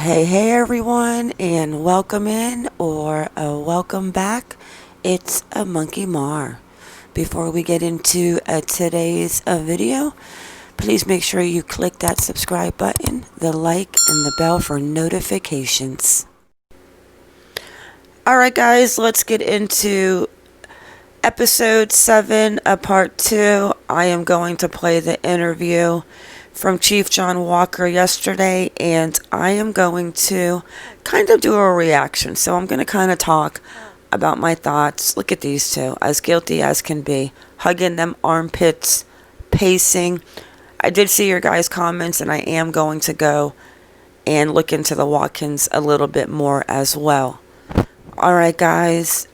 Hey everyone, and welcome in or welcome back. It's a Monkey Mar. Before we get into today's video, please make sure you click that subscribe button, the like, and the bell for notifications. Alright guys, let's get into episode 7, part 2. I am going to play the interview from Chief Jon Walker yesterday, and I am going to kind of do a reaction. So I'm going to kind of talk about my thoughts. Look at these two, as guilty as can be, hugging them armpits, pacing. I did see your guys' comments, and I am going to go and look into the Watkins a little bit more as well. Alright guys,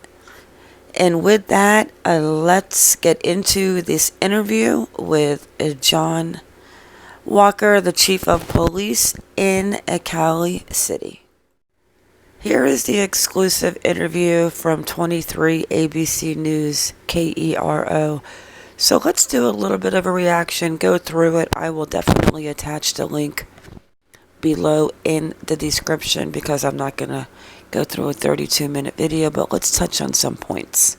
and with that, let's get into this interview with Jon Walker, the Chief of Police in Cali City. Here is the exclusive interview from 23 ABC News KERO. So let's do a little bit of a reaction, go through it. I will definitely attach the link below in the description because I'm not going to go through a 32-minute video, but let's touch on some points.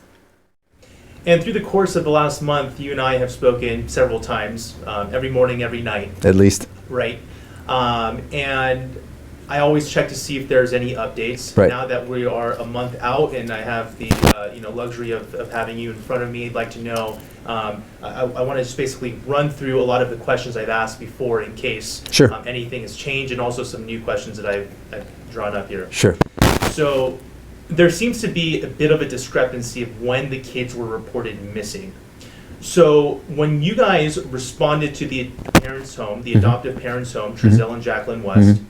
And through the course of the last month, you and I have spoken several times, every morning, every night. At least. Right. And I always check to see if there's any updates. Right. Now that we are a month out and I have the luxury of having you in front of me, I'd like to know, I want to just basically run through a lot of the questions I've asked before in case Sure. Anything has changed, and also some new questions that I've drawn up here. Sure. So there seems to be a bit of a discrepancy of when the kids were reported missing. So when you guys responded to the parents' home, the adoptive parents' home, Trezell and Jacqueline West,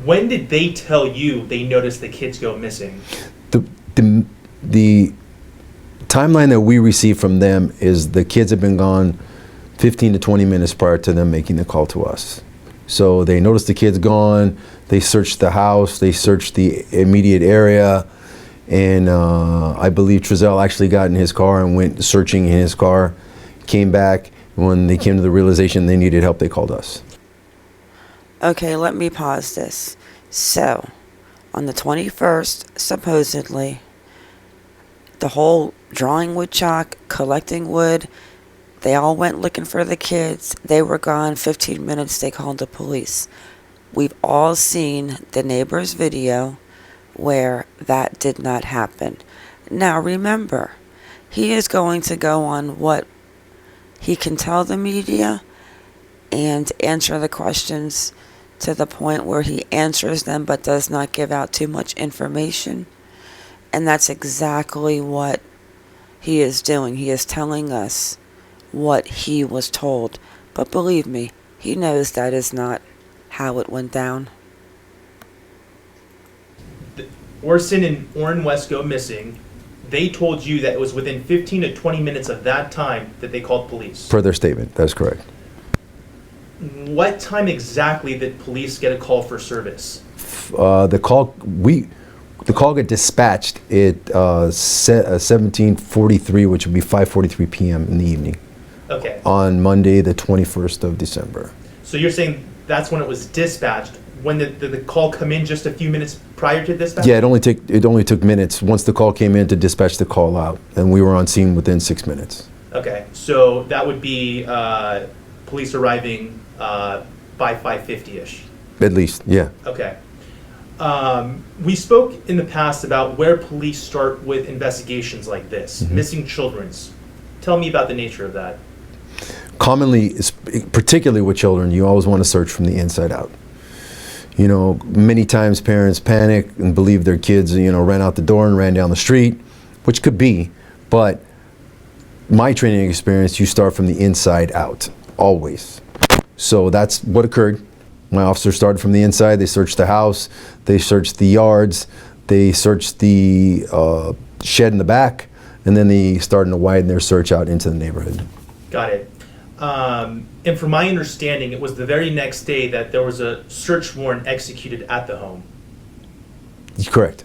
when did they tell you they noticed the kids go missing? The timeline that we received from them is the kids have been gone 15 to 20 minutes prior to them making the call to us. So they noticed the kids gone, they searched the house, they searched the immediate area, and I believe Trezell actually got in his car and went searching in his car, came back. When they came to the realization they needed help, they called us. Okay, let me pause this. So, on the 21st, supposedly, the whole drawing wood chalk, collecting wood, they all went looking for the kids. They were gone 15 minutes. They called the police. We've all seen the neighbor's video where that did not happen. Now remember, he is going to go on what he can tell the media and answer the questions to the point where he answers them but does not give out too much information. And that's exactly what he is doing. He is telling us what he was told. But believe me, he knows that is not how it went down. Orson and Orrin West go missing. They told you that it was within 15 to 20 minutes of that time that they called police. Per their statement, that's correct. What time exactly did police get a call for service? The call got dispatched at 17:43, which would be 5:43 p.m. in the evening. Okay. On Monday, the 21st of December. So you're saying that's when it was dispatched. When did the call come in, just a few minutes prior to dispatch? Yeah, it only took minutes once the call came in to dispatch the call out, and we were on scene within 6 minutes. Okay, so that would be police arriving by 5:50ish. At least, yeah. Okay. We spoke in the past about where police start with investigations like this, missing children's. Tell me about the nature of that. Commonly, particularly with children, you always want to search from the inside out. You know, many times parents panic and believe their kids, ran out the door and ran down the street, which could be, but my training experience, you start from the inside out, always. So that's what occurred. My officers started from the inside. They searched the house, they searched the yards, they searched the shed in the back, and then they started to widen their search out into the neighborhood. Got it. And from my understanding, it was the very next day that there was a search warrant executed at the home. Correct.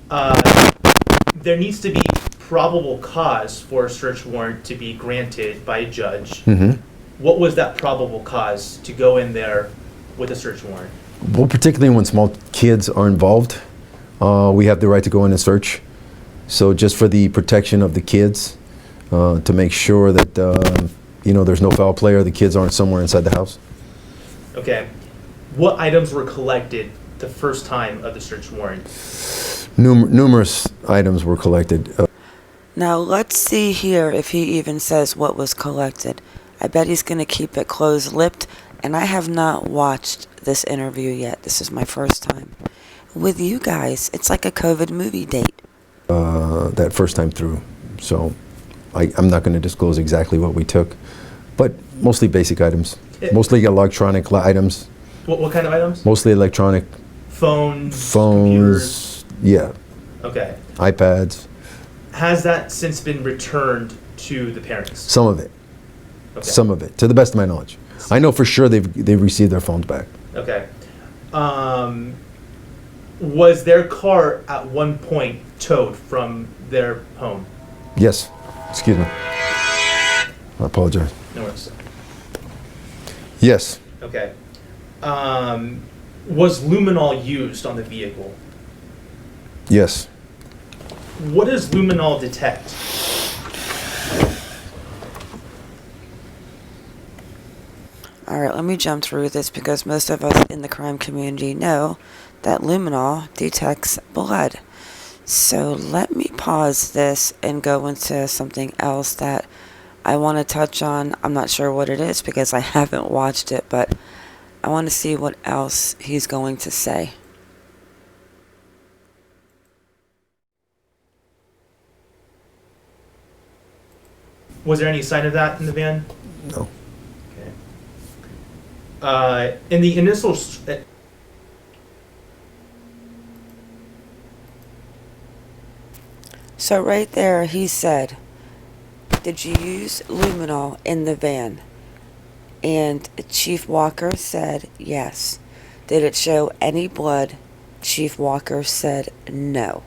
There needs to be probable cause for a search warrant to be granted by a judge. What was that probable cause to go in there with a search warrant? Well, particularly when small kids are involved, we have the right to go in and search. So just for the protection of the kids, to make sure that there's no foul play or the kids aren't somewhere inside the house. Okay. What items were collected the first time of the search warrant? Numerous items were collected. Now let's see here if he even says what was collected. I bet he's going to keep it closed-lipped, and I have not watched this interview yet. This is my first time with you guys. It's like a COVID movie date. That first time through. So I'm not going to disclose exactly what we took, but mostly basic items. Mostly electronic items. What kind of items? Mostly electronic. Phones, computers? Yeah. Okay. iPads. Has that since been returned to the parents? Some of it. Okay. Some of it, to the best of my knowledge. I know for sure they've received their phones back. Okay. Was their car at one point towed from their home? Yes. Excuse me. I apologize. No worries. Yes. Okay. Was luminol used on the vehicle? Yes. What does luminol detect? All right, let me jump through this because most of us in the crime community know that luminol detects blood. So let me pause this and go into something else that I want to touch on. I'm not sure what it is because I haven't watched it, but I want to see what else he's going to say. Was there any sign of that in the van? No. Okay. In the initial... So right there, he said, did you use luminol in the van? And Chief Walker said yes. Did it show any blood? Chief Walker said no.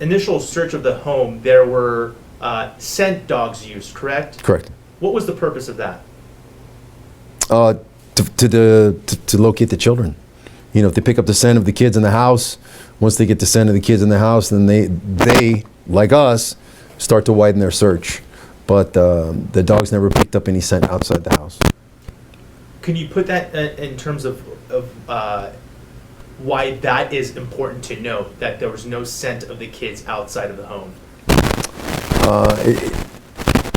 Initial search of the home, there were scent dogs used, correct? Correct. What was the purpose of that? To locate the children. You know, if they pick up the scent of the kids in the house, once they get the scent of the kids in the house, then they like us, start to widen their search. But the dogs never picked up any scent outside the house. Can you put that in terms of why that is important to know, that there was no scent of the kids outside of the home?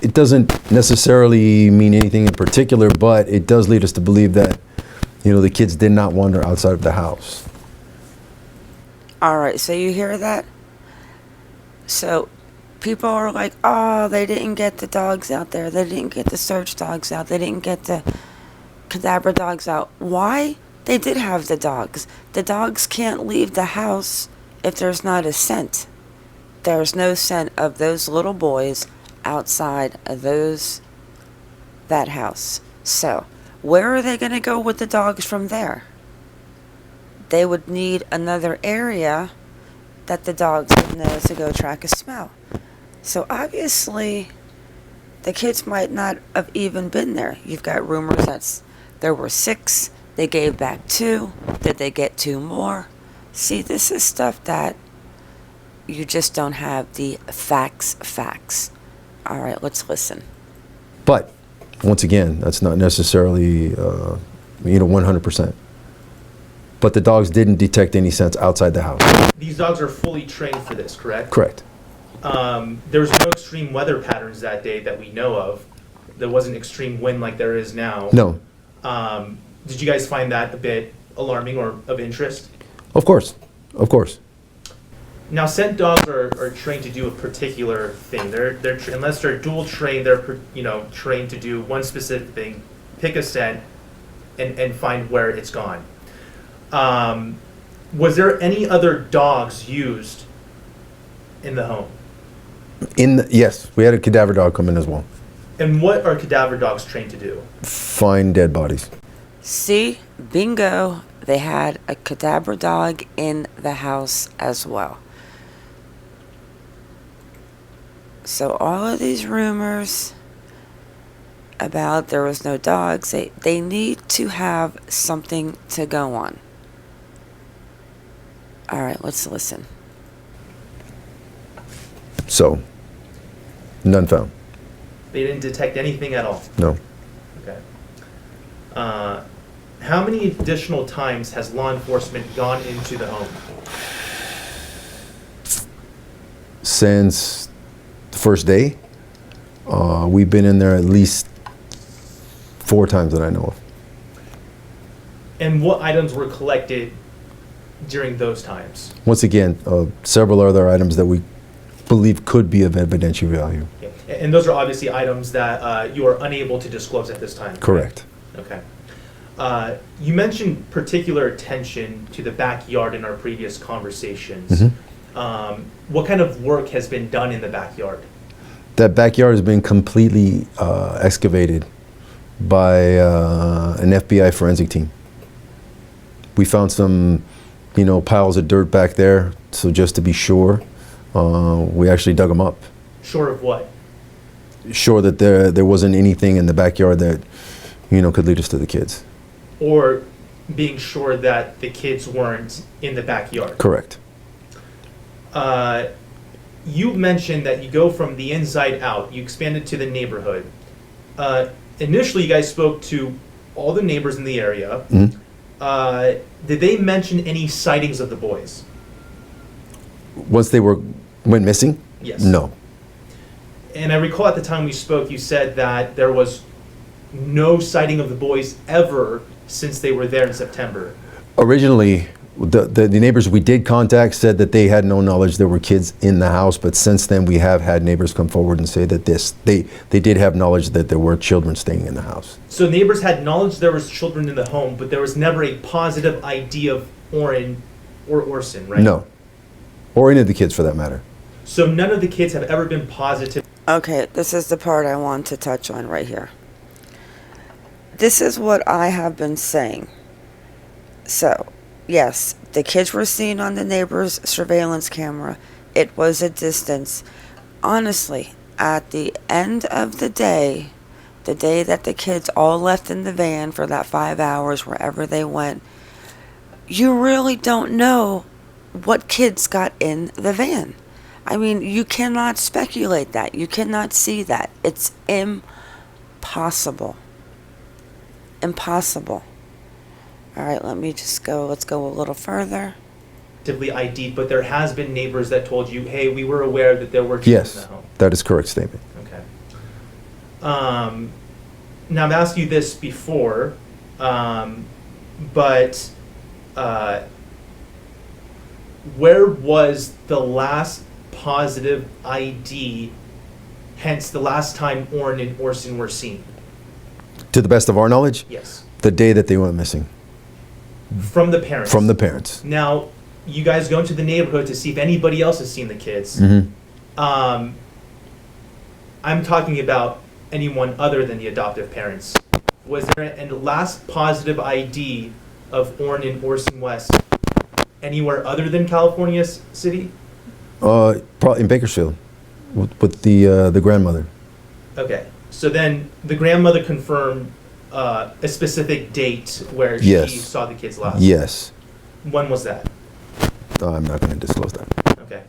It doesn't necessarily mean anything in particular, but it does lead us to believe that, the kids did not wander outside of the house. All right, so you hear that? So people are like, oh, they didn't get the dogs out there. They didn't get the search dogs out. They didn't get the cadaver dogs out. Why? They did have the dogs. The dogs can't leave the house if there's not a scent. There's no scent of those little boys outside of that house. So where are they going to go with the dogs from there? They would need another area that the dogs would know to go track a smell. So obviously the kids might not have even been there. You've got rumors that there were 6. They gave back 2. Did they get 2 more? See, this is stuff that you just don't have the facts. All right, let's listen. But once again, that's not necessarily 100%. But the dogs didn't detect any scents outside the house. These dogs are fully trained for this, correct? Correct. There was no extreme weather patterns that day that we know of. There wasn't extreme wind like there is now. No. Did you guys find that a bit alarming or of interest? Of course. Now, scent dogs are trained to do a particular thing. They're unless they're dual trained, they're trained to do one specific thing, pick a scent, and find where it's gone. Was there any other dogs used in the home? Yes, we had a cadaver dog come in as well. And what are cadaver dogs trained to do? Find dead bodies. See, bingo, they had a cadaver dog in the house as well. So all of these rumors about there was no dogs. They need to have something to go on. All right, let's listen. So, none found. They didn't detect anything at all. No. Okay. How many additional times has law enforcement gone into the home? Since the first day, we've been in there at least 4 times that I know of. And what items were collected during those times? Once again, several other items that we believe could be of evidentiary value. Okay. And those are obviously items that you are unable to disclose at this time. Correct. Okay. You mentioned particular attention to the backyard in our previous conversations. Mm-hmm. What kind of work has been done in the backyard? That backyard has been completely excavated by an FBI forensic team. We found some, piles of dirt back there. So just to be sure, we actually dug them up. Sure of what? Sure that there wasn't anything in the backyard that, could lead us to the kids. Or being sure that the kids weren't in the backyard. Correct. You mentioned that you go from the inside out. You expanded to the neighborhood. Initially, you guys spoke to all the neighbors in the area. Mm-hmm. Did they mention any sightings of the boys? Once they went missing? Yes. No. And I recall at the time we spoke, you said that there was no sighting of the boys ever since they were there in September. Originally, the neighbors we did contact said that they had no knowledge there were kids in the house, but since then we have had neighbors come forward and say that they did have knowledge that there were children staying in the house. So neighbors had knowledge there was children in the home, but there was never a positive ID of Orrin or Orson, right? No. Or any of the kids for that matter. So none of the kids have ever been positive. Okay, this is the part I want to touch on right here. This is what I have been saying. So, yes, the kids were seen on the neighbor's surveillance camera. It was a distance. Honestly, at the end of the day that the kids all left in the van for that 5 hours, wherever they went, you really don't know what kids got in the van. I mean, you cannot speculate that. You cannot see that. It's impossible. Impossible. All right, let's go a little further. ID'd, but there has been neighbors that told you, hey, we were aware that there were children in the Yes, home. that is a correct statement. Okay. Now I've asked you this before, but where was the last positive ID, hence the last time Orrin and Orson were seen? To the best of our knowledge, Yes. the day that they went missing. From the parents? From the parents. Now, you guys go into the neighborhood to see if anybody else has seen the kids. Mm-hmm. I'm talking about anyone other than the adoptive parents. Was there a last positive ID of Orrin and Orson West anywhere other than California City? Probably in Bakersfield with the grandmother. Okay, so then the grandmother confirmed a specific date where Yes. she saw the kids last. Yes. When was that? I'm not going to disclose that. Okay.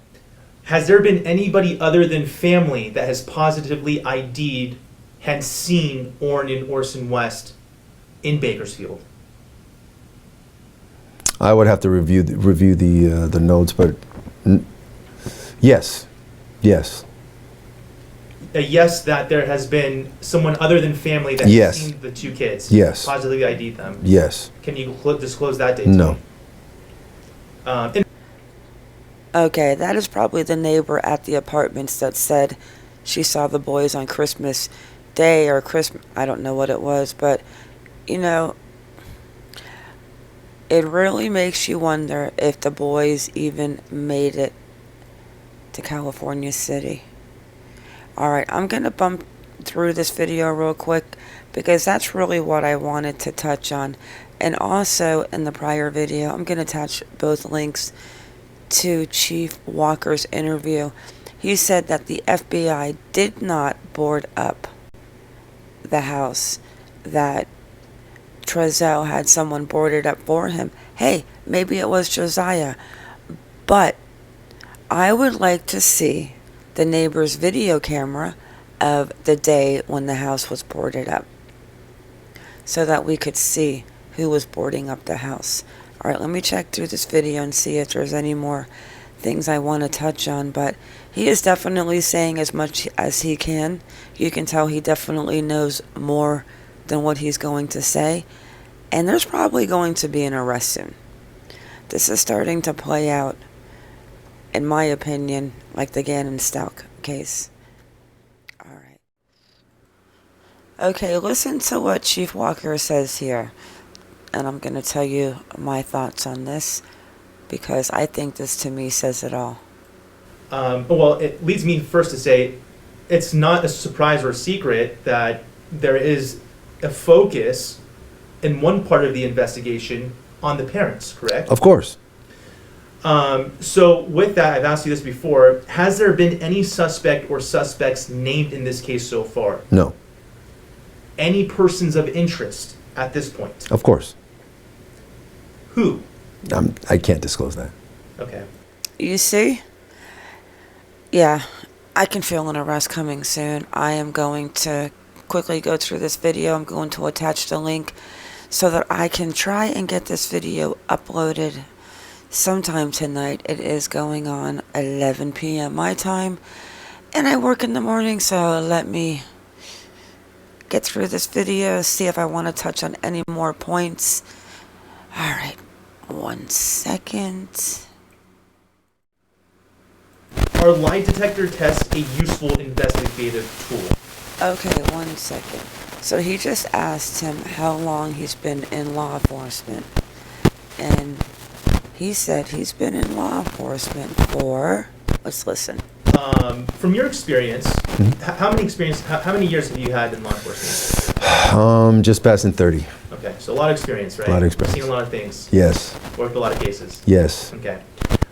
Has there been anybody other than family that has positively ID'd, hence seen Orrin and Orson West in Bakersfield? I would have to review the notes, but yes. A yes, that there has been someone other than family that Yes. has seen the two kids. Yes. Positively ID'd them. Yes. Can you disclose that date? No. To me? Okay, that is probably the neighbor at the apartments that said she saw the boys on Christmas Day or Christmas. I don't know what it was, but, it really makes you wonder if the boys even made it to California City. Alright, I'm going to bump through this video real quick because that's really what I wanted to touch on. And also, in the prior video, I'm going to attach both links to Chief Walker's interview. He said that the FBI did not board up the house that Trezell had someone boarded up for him. Hey, maybe it was Josiah. But I would like to see the neighbor's video camera of the day when the house was boarded up, so that we could see who was boarding up the house. All right, let me check through this video and see if there's any more things I want to touch on. But he is definitely saying as much as he can. You can tell he definitely knows more than what he's going to say. And there's probably going to be an arrest soon. This is starting to play out, in my opinion, like the Gannon Stout case. All right. Okay, listen to what Chief Walker says here. And I'm going to tell you my thoughts on this, because I think this, to me, says it all. Well, it leads me first to say it's not a surprise or a secret that there is a focus in one part of the investigation on the parents, correct? Of course. So with that, I've asked you this before. Has there been any suspect or suspects named in this case so far? No. Any persons of interest at this point? Of course. Who? I can't disclose that. Okay. You see? Yeah, I can feel an arrest coming soon. I am going to quickly go through this video. I'm going to attach the link so that I can try and get this video uploaded sometime tonight. It is going on 11 p.m. my time, and I work in the morning, so let me get through this video, see if I want to touch on any more points. All right, 1 second. Are lie detector tests a useful investigative tool? Okay, 1 second. So he just asked him how long he's been in law enforcement. And he said he's been in law enforcement for, let's listen. From your experience, how many years have you had in law enforcement? Just passing 30. Okay, so a lot of experience, right? A lot of experience. Seen a lot of things. Yes. Worked a lot of cases. Yes. Okay.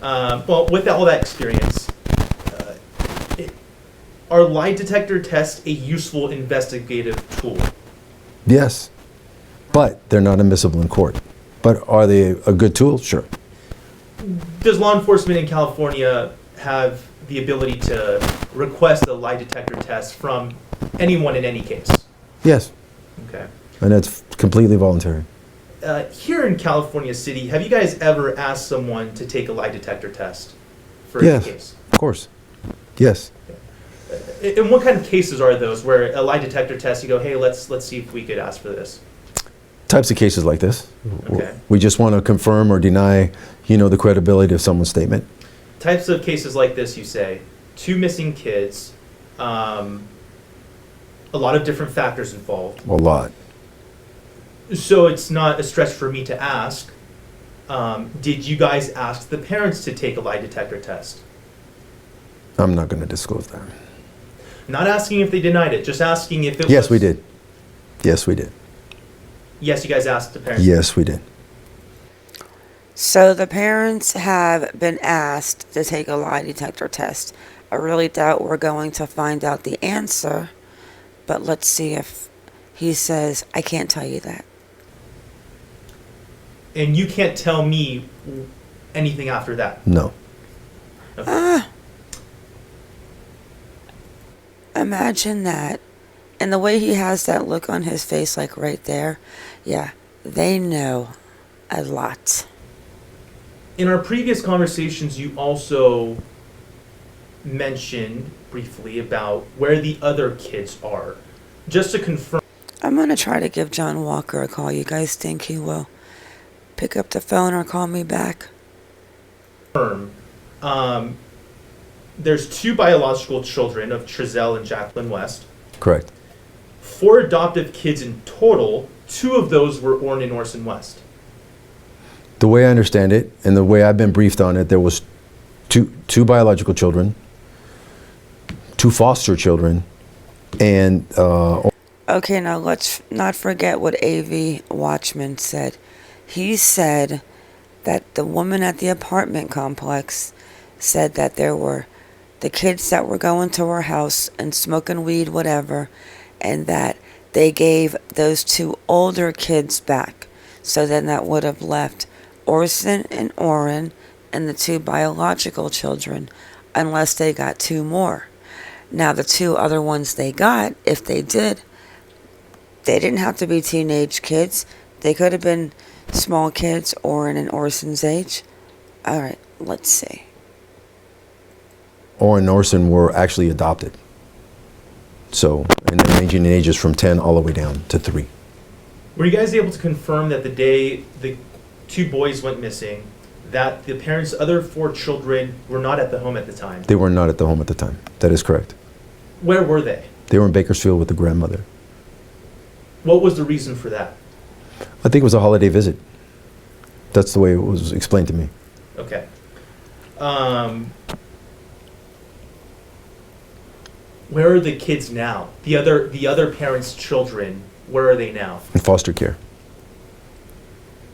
Well, with all that experience, are lie detector tests a useful investigative tool? Yes. But they're not admissible in court. But are they a good tool? Sure. Does law enforcement in California have the ability to request a lie detector test from anyone in any case? Yes. Okay. And it's completely voluntary. Here in California City, have you guys ever asked someone to take a lie detector test for Yes. any case? Of course. Yes. And what kind of cases are those where a lie detector test, you go, hey, let's see if we could ask for this? Types of cases like this. Okay. We just want to confirm or deny, the credibility of someone's statement. Types of cases like this, you say, 2 missing kids, a lot of different factors involved. A lot. So it's not a stretch for me to ask, did you guys ask the parents to take a lie detector test? I'm not going to disclose that. Not asking if they denied it, just asking if it was... Yes, we did. Yes, we did. Yes, you guys asked the parents. Yes, we did. So the parents have been asked to take a lie detector test. I really doubt we're going to find out the answer, but let's see if he says, I can't tell you that. And you can't tell me anything after that? No. Okay. Imagine that. And the way he has that look on his face, like right there, yeah, they know a lot. In our previous conversations, you also mentioned briefly about where the other kids are. Just to confirm... I'm going to try to give Jon Walker a call. You guys think he will pick up the phone or call me back? There's 2 biological children of Trezell and Jacqueline West. Correct. 4 adoptive kids in total. 2 of those were born in Orson West. The way I understand it, and the way I've been briefed on it, there was two biological children, 2 foster children, and... Okay, now let's not forget what A.V. Watchman said. He said that the woman at the apartment complex said that there were the kids that were going to her house and smoking weed, whatever, and that they gave those two older kids back. So then that would have left Orson and Orrin and the two biological children, unless they got two more. Now, the two other ones they got, if they did, they didn't have to be teenage kids. They could have been small kids, Orrin and Orson's age. All right, let's see. Orrin and Orson were actually adopted. So, and then ranging in ages from 10 all the way down to 3. Were you guys able to confirm that the day the two boys went missing, that the parents' other 4 children were not at the home at the time? They were not at the home at the time. That is correct. Where were they? They were in Bakersfield with the grandmother. What was the reason for that? I think it was a holiday visit. That's the way it was explained to me. Okay. Where are the kids now? The other parents' children, where are they now? In foster care.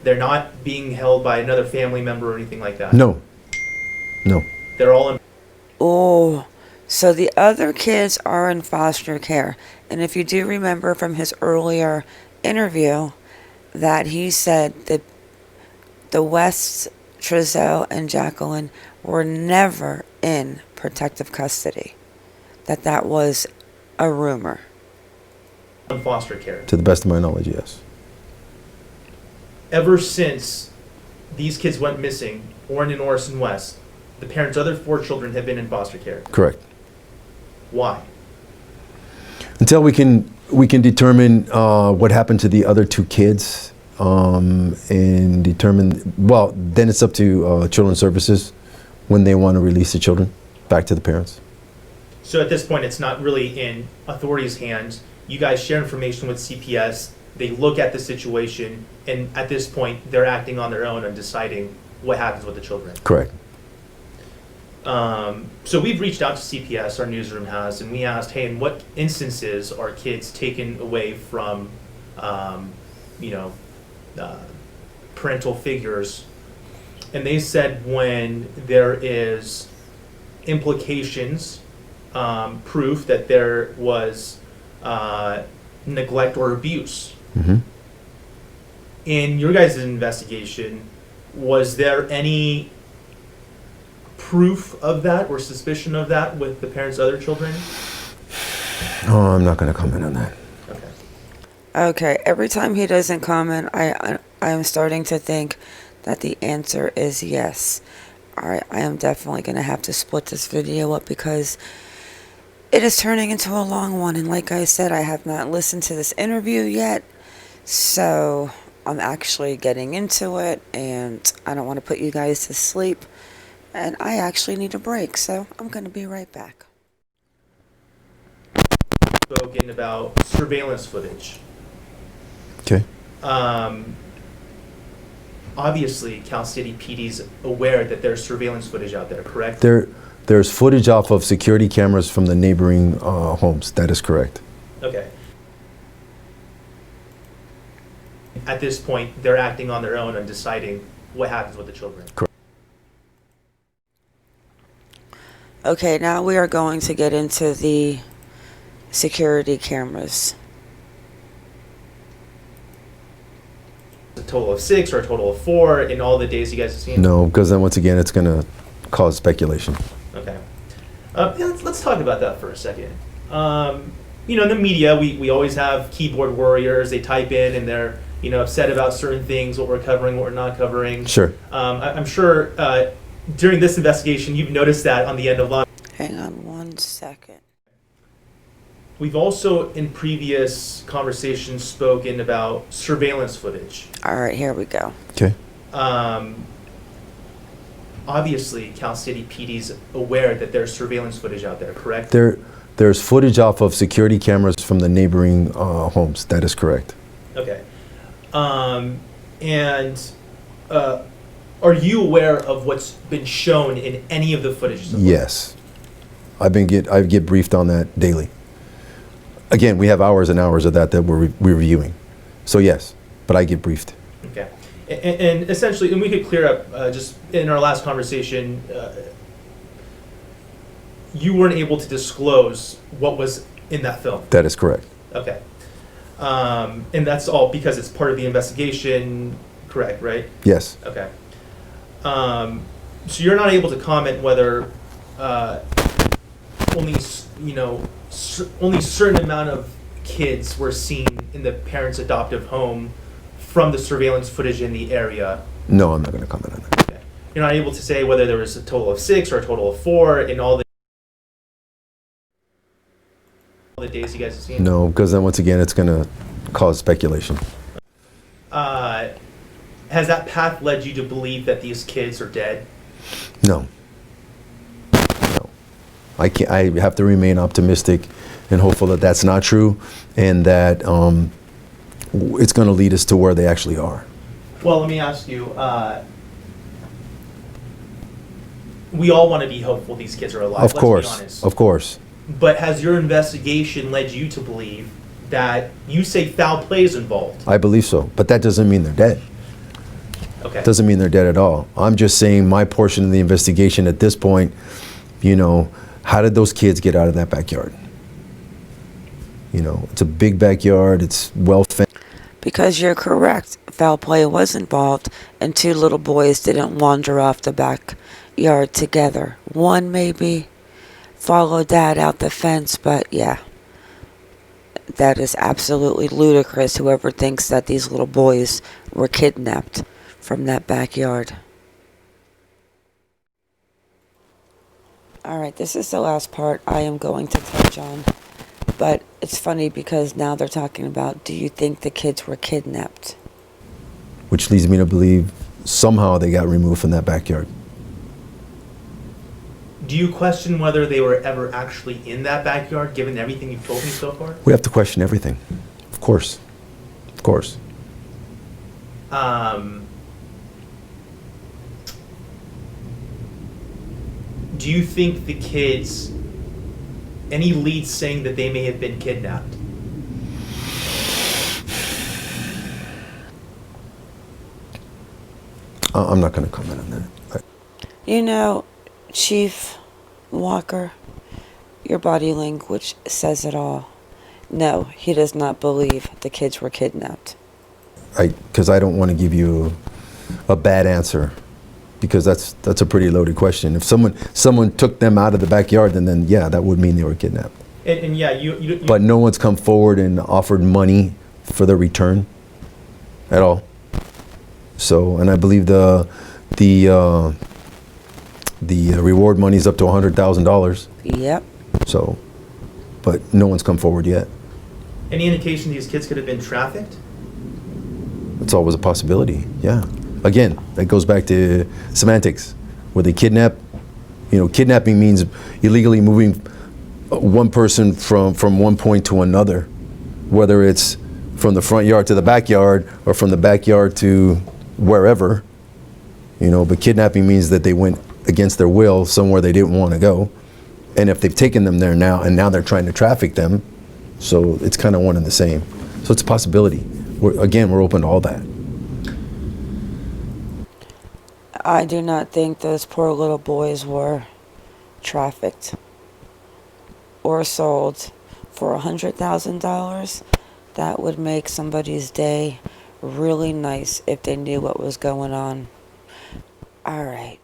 They're not being held by another family member or anything like that? No. No. They're all in... Oh, so the other kids are in foster care. And if you do remember from his earlier interview, that he said that the Wests, Trezell, and Jacqueline were never in protective custody. That was a rumor. in foster care. To the best of my knowledge, yes. Ever since these kids went missing, Orrin and Orson West, the parents' other 4 children have been in foster care. Correct. Why? Until we can determine what happened to the other 2 kids, and determine, well, then it's up to Children's Services when they want to release the children back to the parents. So at this point, it's not really in authorities' hands. You guys share information with CPS. They look at the situation, and at this point, they're acting on their own and deciding what happens with the children. Correct. So we've reached out to CPS, our newsroom has, and we asked, hey, in what instances are kids taken away from, parental figures? And they said when there is implications, proof that there was neglect or abuse. Mm-hmm. In your guys' investigation, was there any proof of that or suspicion of that with the parents' other children? Oh, I'm not going to comment on that. Okay. Okay, every time he doesn't comment, I am starting to think that the answer is yes. Alright, I am definitely going to have to split this video up because it is turning into a long one, and like I said, I have not listened to this interview yet, so I'm actually getting into it, and I don't want to put you guys to sleep, and I actually need a break, so I'm going to be right back. Spoken about surveillance footage. Okay. Obviously, Cal City PD's aware that there's surveillance footage out there, correct? There's footage off of security cameras from the neighboring homes. That is correct. Okay. At this point, they're acting on their own and deciding what happens with the children. Correct. Okay, now we are going to get into the security cameras. A total of 6 or a total of 4 in all the days you guys have seen? No, because then once again, it's going to cause speculation. Okay. Let's talk about that for a second. In the media, we always have keyboard warriors. They type in and they're upset about certain things, what we're covering, what we're not covering. Sure. I'm sure during this investigation, you've noticed that on the end of line. Hang on one second. We've also, in previous conversations, spoken about surveillance footage. Alright, here we go. Okay. Obviously, Cal City PD's aware that there's surveillance footage out there, correct? There's footage off of security cameras from the neighboring homes. That is correct. Okay. Are you aware of what's been shown in any of the footage? Yes. I get briefed on that daily. Again, we have hours and hours of that we're reviewing. So yes, but I get briefed. Okay. And essentially, and we could clear up, just in our last conversation, you weren't able to disclose what was in that film. That is correct. Okay. And that's all because it's part of the investigation, correct, right? Yes. Okay. So you're not able to comment whether only only certain amount of kids were seen in the parents' adoptive home from the surveillance footage in the area. No, I'm not going to comment on that. Okay. You're not able to say whether there was a total of 6 or a total of 4 in all the days you guys have seen. No, because then once again, it's going to cause speculation. Has that path led you to believe that these kids are dead? No. No. I can't. I have to remain optimistic and hopeful that that's not true, and that it's going to lead us to where they actually are. Well, let me ask you. We all want to be hopeful these kids are alive. Of course. Let's be honest. Of course. But has your investigation led you to believe that you say foul play is involved? I believe so, but that doesn't mean they're dead. Okay. Doesn't mean they're dead at all. I'm just saying my portion of the investigation at this point, how did those kids get out of that backyard? It's a big backyard. It's well fenced. Because you're correct, foul play was involved, and 2 little boys didn't wander off the backyard together. One maybe followed dad out the fence, but yeah, that is absolutely ludicrous. Whoever thinks that these little boys were kidnapped from that backyard. Alright, this is the last part I am going to touch on. But it's funny because now they're talking about, do you think the kids were kidnapped? Which leads me to believe somehow they got removed from that backyard. Do you question whether they were ever actually in that backyard, given everything you've told me so far? We have to question everything. Of course. Of course. Do you think the kids, any leads saying that they may have been kidnapped? I'm not going to comment on that. Chief Walker, your body language says it all. No, he does not believe the kids were kidnapped. Because I don't want to give you a bad answer, because that's a pretty loaded question. If someone took them out of the backyard, then yeah, that would mean they were kidnapped. And yeah, you But no one's come forward and offered money for their return at all. So, and I believe the reward money is up to $100,000. Yep. So, but no one's come forward yet. any indication these kids could have been trafficked? It's always a possibility, yeah. Again, that goes back to semantics. Were they kidnapped? Kidnapping means illegally moving one person from one point to another, whether it's from the front yard to the backyard or from the backyard to wherever. But kidnapping means that they went against their will somewhere they didn't want to go. And if they've taken them there now, and now they're trying to traffic them, so it's kind of one and the same. So it's a possibility. We're open to all that. I do not think those poor little boys were trafficked or sold for $100,000. That would make somebody's day really nice if they knew what was going on. All right.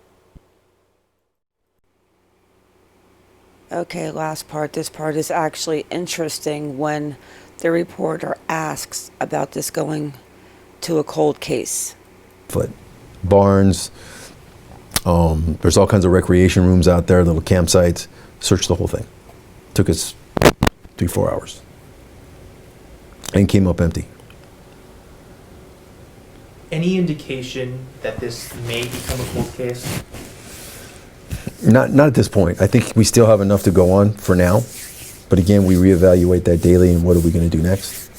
Okay, last part. This part is actually interesting when the reporter asks about this going to a cold case. But barns, there's all kinds of recreation rooms out there, little campsites. Searched the whole thing. Took us 3-4 hours. And came up empty. Any indication that this may become a cold case? Not at this point. I think we still have enough to go on for now. But again, we reevaluate that daily and what are we going to do next.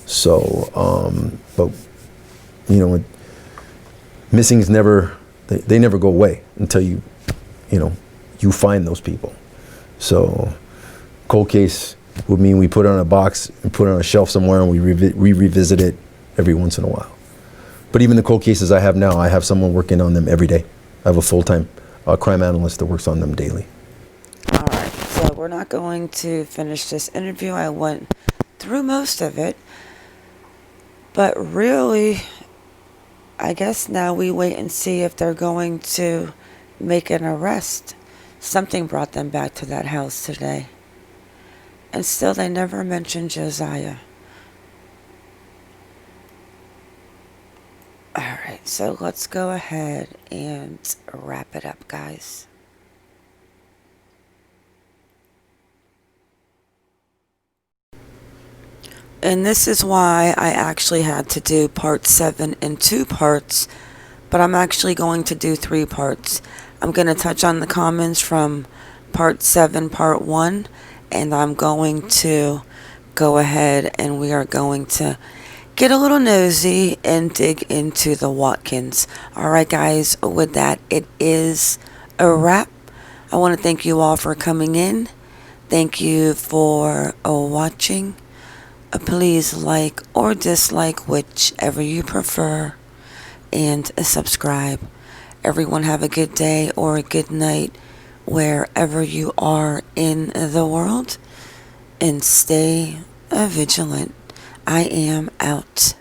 So, but, missings never, they never go away until you find those people. So, cold case would mean we put it on a box and put it on a shelf somewhere and we revisit it every once in a while. But even the cold cases I have now, I have someone working on them every day. I have a full-time crime analyst that works on them daily. All right, so we're not going to finish this interview. I went through most of it. But really, I guess now we wait and see if they're going to make an arrest. Something brought them back to that house today. And still, they never mentioned Josiah. Alright, so let's go ahead and wrap it up, guys. And this is why I actually had to do part 7 in 2 parts, but I'm actually going to do 3 parts. I'm going to touch on the comments from part 7, part 1, and I'm going to go ahead and we are going to get a little nosy and dig into the Watkins. Alright guys, with that, it is a wrap. I want to thank you all for coming in. Thank you for watching. Please like or dislike, whichever you prefer, and subscribe. Everyone have a good day or a good night wherever you are in the world, and stay vigilant. I am out.